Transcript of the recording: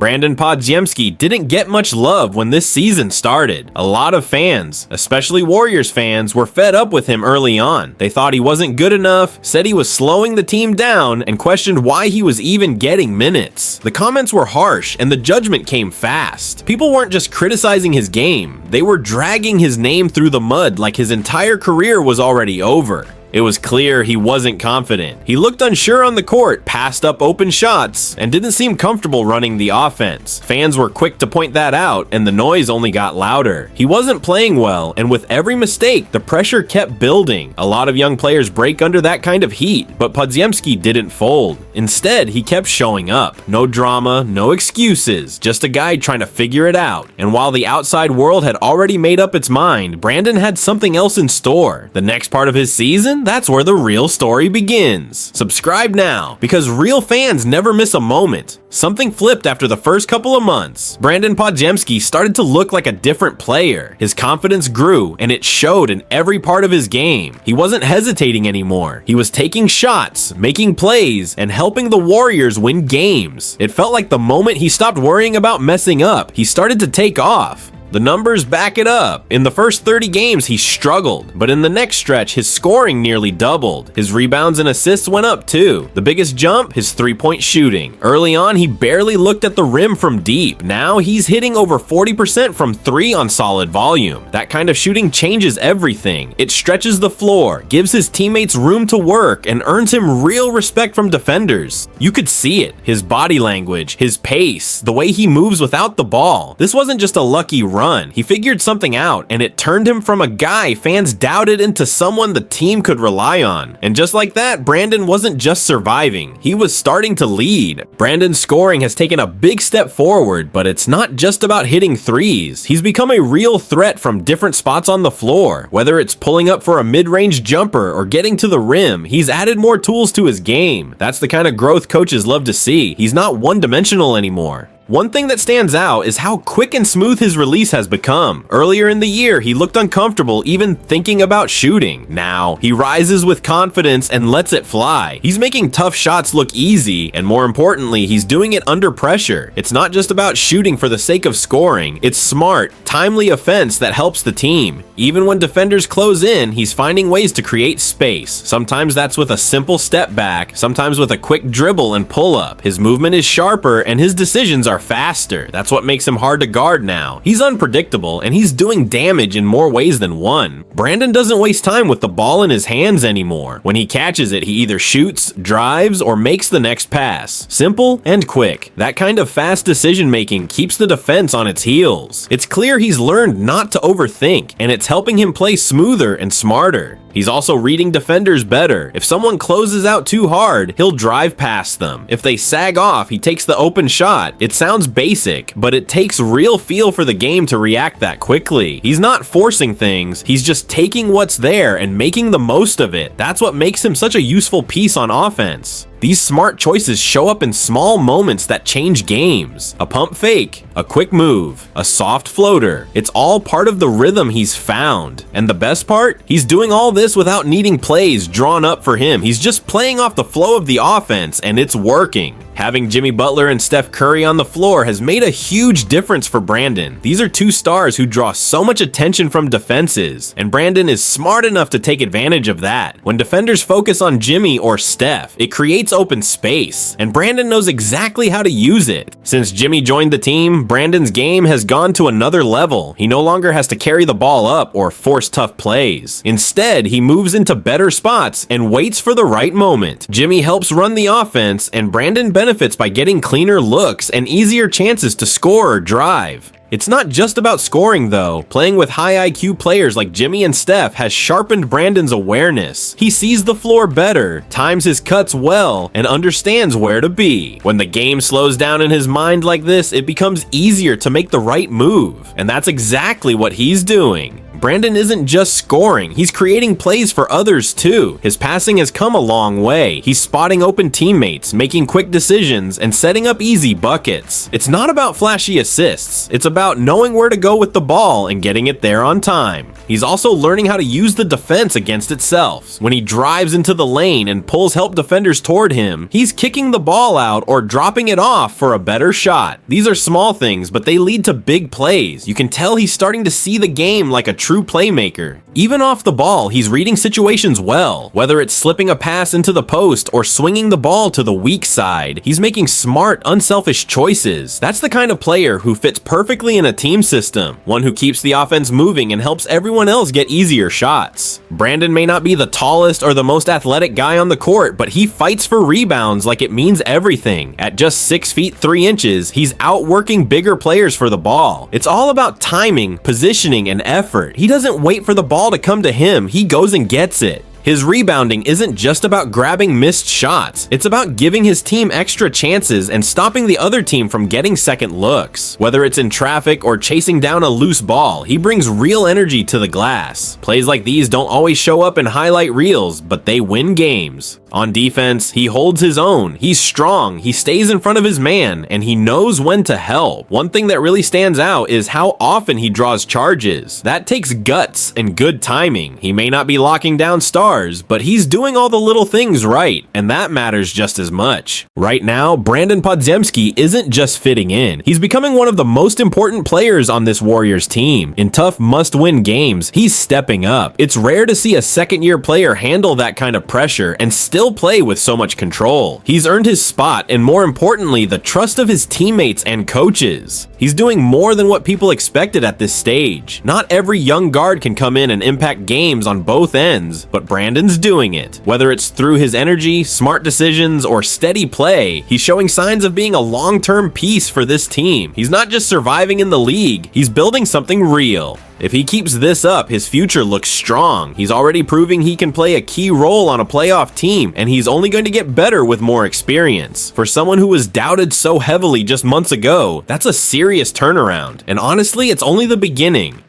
Brandon Podziemski didn't get much love when this season started. A lot of fans, especially Warriors fans, were fed up with him early on. They thought he wasn't good enough, said he was slowing the team down, and questioned why he was even getting minutes. The comments were harsh, and the judgment came fast. People weren't just criticizing his game, they were dragging his name through the mud like his entire career was already over. It was clear he wasn't confident. He looked unsure on the court, passed up open shots, and didn't seem comfortable running the offense. Fans were quick to point that out, and the noise only got louder. He wasn't playing well, and with every mistake, the pressure kept building. A lot of young players break under that kind of heat, but Podziemski didn't fold. Instead, he kept showing up. No drama, no excuses, just a guy trying to figure it out. And while the outside world had already made up its mind, Brandon had something else in store. The next part of his season? That's where the real story begins. Subscribe now, because real fans never miss a moment. Something flipped after the first couple of months. Brandon Podziemski started to look like a different player. His confidence grew, and it showed in every part of his game. He wasn't hesitating anymore. He was taking shots, making plays, and helping the Warriors win games. It felt like the moment he stopped worrying about messing up, he started to take off. The numbers back it up. In the first 30 games, he struggled, but in the next stretch, his scoring nearly doubled. His rebounds and assists went up too. The biggest jump, his three-point shooting. Early on, he barely looked at the rim from deep. Now, he's hitting over 40% from three on solid volume. That kind of shooting changes everything. It stretches the floor, gives his teammates room to work, and earns him real respect from defenders. You could see it. His body language, his pace, the way he moves without the ball. This wasn't just a lucky run. He figured something out, and it turned him from a guy fans doubted into someone the team could rely on. And just like that, Brandon wasn't just surviving, he was starting to lead. Brandon's scoring has taken a big step forward, but it's not just about hitting threes. He's become a real threat from different spots on the floor. Whether it's pulling up for a mid-range jumper or getting to the rim, he's added more tools to his game. That's the kind of growth coaches love to see. He's not one-dimensional anymore. One thing that stands out is how quick and smooth his release has become. Earlier in the year, he looked uncomfortable even thinking about shooting. Now, he rises with confidence and lets it fly. He's making tough shots look easy, and more importantly, he's doing it under pressure. It's not just about shooting for the sake of scoring. It's smart, timely offense that helps the team. Even when defenders close in, he's finding ways to create space. Sometimes that's with a simple step back, sometimes with a quick dribble and pull up. His movement is sharper, and his decisions are faster. That's what makes him hard to guard now. He's unpredictable, and he's doing damage in more ways than one. Brandon doesn't waste time with the ball in his hands anymore. When he catches it, he either shoots, drives, or makes the next pass. Simple and quick. That kind of fast decision making keeps the defense on its heels. It's clear he's learned not to overthink, and it's helping him play smoother and smarter. He's also reading defenders better. If someone closes out too hard, he'll drive past them. If they sag off, he takes the open shot. It sounds basic, but it takes real feel for the game to react that quickly. He's not forcing things, he's just taking what's there and making the most of it. That's what makes him such a useful piece on offense. These smart choices show up in small moments that change games. A pump fake, a quick move, a soft floater. It's all part of the rhythm he's found. And the best part? He's doing all this without needing plays drawn up for him. He's just playing off the flow of the offense, and it's working. Having Jimmy Butler and Steph Curry on the floor has made a huge difference for Brandon. These are two stars who draw so much attention from defenses, and Brandon is smart enough to take advantage of that. When defenders focus on Jimmy or Steph, it creates open space, and Brandon knows exactly how to use it. Since Jimmy joined the team, Brandon's game has gone to another level. He no longer has to carry the ball up or force tough plays. Instead, he moves into better spots and waits for the right moment. Jimmy helps run the offense, and Brandon benefits by getting cleaner looks and easier chances to score or drive. It's not just about scoring though. Playing with high IQ players like Jimmy and Steph has sharpened Brandon's awareness. He sees the floor better, times his cuts well, and understands where to be. When the game slows down in his mind like this, it becomes easier to make the right move. And that's exactly what he's doing. Brandon isn't just scoring, he's creating plays for others too. His passing has come a long way. He's spotting open teammates, making quick decisions, and setting up easy buckets. It's not about flashy assists, it's about knowing where to go with the ball and getting it there on time. He's also learning how to use the defense against itself. When he drives into the lane and pulls help defenders toward him, he's kicking the ball out or dropping it off for a better shot. These are small things, but they lead to big plays. You can tell he's starting to see the game like a true playmaker. Even off the ball, he's reading situations well, whether it's slipping a pass into the post or swinging the ball to the weak side. He's making smart, unselfish choices. That's the kind of player who fits perfectly in a team system, one who keeps the offense moving and helps everyone else get easier shots. Brandon may not be the tallest or the most athletic guy on the court, but he fights for rebounds like it means everything. At just 6 feet 3 inches, he's outworking bigger players for the ball. It's all about timing, positioning, and effort. He doesn't wait for the ball to come to him, he goes and gets it. His rebounding isn't just about grabbing missed shots, it's about giving his team extra chances and stopping the other team from getting second looks. Whether it's in traffic or chasing down a loose ball, he brings real energy to the glass. Plays like these don't always show up in highlight reels, but they win games. On defense, he holds his own, he's strong, he stays in front of his man, and he knows when to help. One thing that really stands out is how often he draws charges. That takes guts and good timing. He may not be locking down stars, but he's doing all the little things right, and that matters just as much. Right now, Brandon Podziemski isn't just fitting in. He's becoming one of the most important players on this Warriors team. In tough must-win games, he's stepping up. It's rare to see a second-year player handle that kind of pressure and still play with so much control. He's earned his spot and, more importantly, the trust of his teammates and coaches. He's doing more than what people expected at this stage. Not every young guard can come in and impact games on both ends, but Brandon's doing it. Whether it's through his energy, smart decisions, or steady play, he's showing signs of being a long-term piece for this team. He's not just surviving in the league, he's building something real. If he keeps this up, his future looks strong. He's already proving he can play a key role on a playoff team, and he's only going to get better with more experience. For someone who was doubted so heavily just months ago, that's a serious turnaround. And honestly, it's only the beginning.